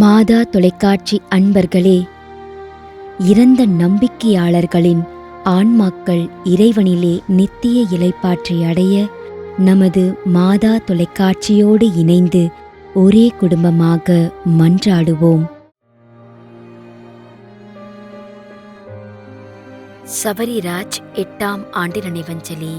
மாதா தொலைக்காட்சி அன்பர்களே, இறந்த நம்பிக்கையாளர்களின் ஆன்மாக்கள் இறைவனிலே நித்திய இளைப்பாற்றி அடைய நமது மாதா தொலைக்காட்சியோடு இணைந்து ஒரே குடும்பமாக மன்றாடுவோம். சபரிராஜ் 8ஆம் ஆண்டு நினைவஞ்சலி.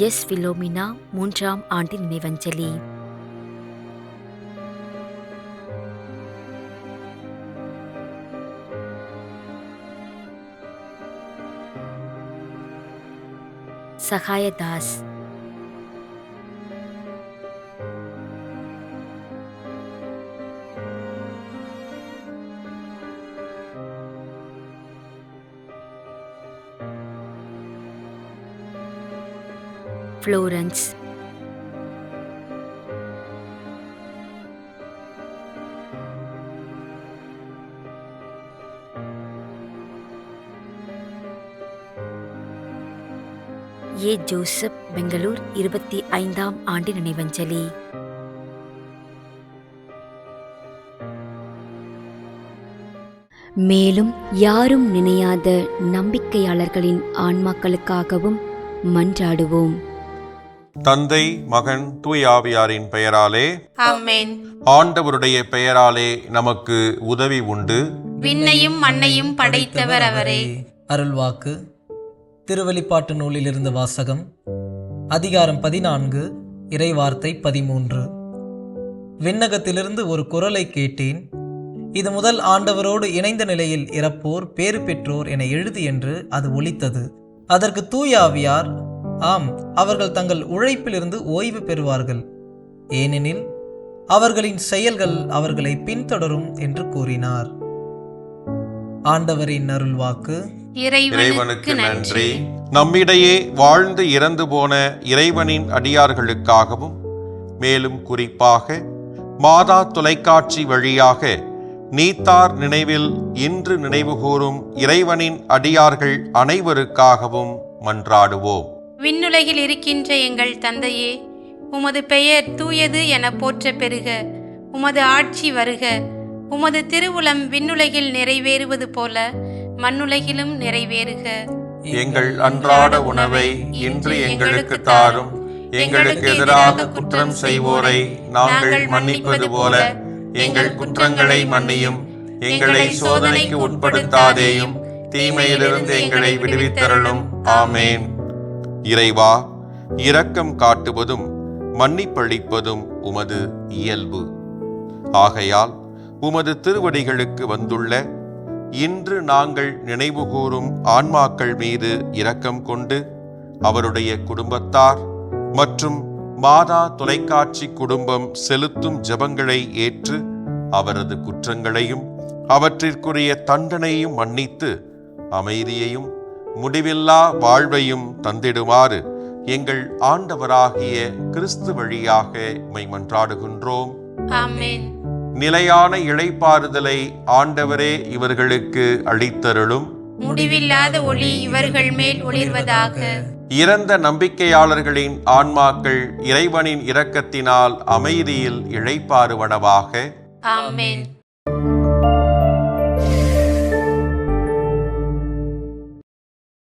எஸ். பிலோமினா 3ஆம் ஆண்டு நினைவஞ்சலி. சகாயதாஸ். ஃப்ளோரன்ஸ். ஏ. ஜோசப், பெங்களூர் 25ஆம் ஆண்டு நினைவஞ்சலி. மேலும் யாரும் நினையாத நம்பிக்கையாளர்களின் ஆன்மாக்களுக்காகவும் மன்றாடுவோம். தந்தை, மகன், தூய ஆவியாரின் பெயராலே ஆமென். ஆண்டவருடைய பெயராலே நமக்கு உதவி உண்டு. விண்ணையும் மண்ணையும் படைத்தவர் அவரே. அருள்வாக்கு. திருவெளிப்பாட்டு நூலிலிருந்து வாசகம். அதிகாரம் 14, இறைவார்த்தை 13. விண்ணகத்திலிருந்து ஒரு குரலை கேட்டேன். இது முதல் ஆண்டவரோடு இணைந்த நிலையில் இறப்போர் பேறு பெற்றோர் என எழுது என்று அது ஒலித்தது. அதற்கு தூய ஆவியார், ஆம், அவர்கள் தங்கள் உழைப்பிலிருந்து ஓய்வு பெறுவார்கள், ஏனெனில் அவர்களின் செயல்கள் அவர்களை பின்தொடரும் என்று கூறினார். ஆண்டவரின் அருள்வாக்கு. இறைவனுக்கு நன்றி. நம்மிடையே வாழ்ந்து இறந்து போன இறைவனின் அடியார்களுக்காகவும், மேலும் குறிப்பாக மாதா தொலைக்காட்சி வழியாக நீத்தார் நினைவில் இன்று நினைவுகூரும் இறைவனின் அடியார்கள் அனைவருக்காகவும் மன்றாடுவோம். விண்ணுலகில் இருக்கின்ற எங்கள் தந்தையே, உமது பெயர் தூயது என போற்ற பெறுக. உமது ஆட்சி வருக. உமது திருவுளம் விண்ணுலகில் நிறைவேறுவது போல மண்ணுலகிலும் நிறைவேறுக. எங்கள் அன்றாட உணவை இன்று எங்களுக்கு தாரும். எங்களுக்கு எதிராக குற்றம் செய்வோரை நாங்கள் மன்னிப்பது போல எங்கள் குற்றங்களை மன்னியும். எங்களை சோதனைக்கு உட்படுத்தாதேயும், தீமையிலிருந்து எங்களை விடுவித்தருளும். ஆமேன். இறைவா, இரக்கம் காட்டுவதும் மன்னிப்பளிப்பதும் உமது இயல்பு. ஆகையால் உமது திருவடிகளுக்கு வந்துள்ள இன்று நாங்கள் நினைவுகூரும் ஆன்மாக்கள் மீது இரக்கம் கொண்டு அவருடைய குடும்பத்தார் மற்றும் மாதா தொலைக்காட்சி குடும்பம் செலுத்தும் ஜெபங்களை ஏற்று அவரது குற்றங்களையும் அவற்றிற்குரிய தண்டனையும் மன்னித்து அமைதியையும் முடிவில்லா வாழ்வையும் தந்திடுமாறு எங்கள் ஆண்டவராகிய கிறிஸ்து வழியாக உம்மை மன்றாடுகின்றோம். ஆமென். நிலையான இளைப்பாறுதலை ஆண்டவரே இவர்களுக்கு அளித்தருளும். முடிவில்லாத ஒளி இவர்கள் மேல் ஒளிர்வதாக. இறந்த நம்பிக்கையாளர்களின் ஆன்மாக்கள் இறைவனின் இரக்கத்தினால் அமைதியில் இளைப்பாறுவனவாக. ஆமென்.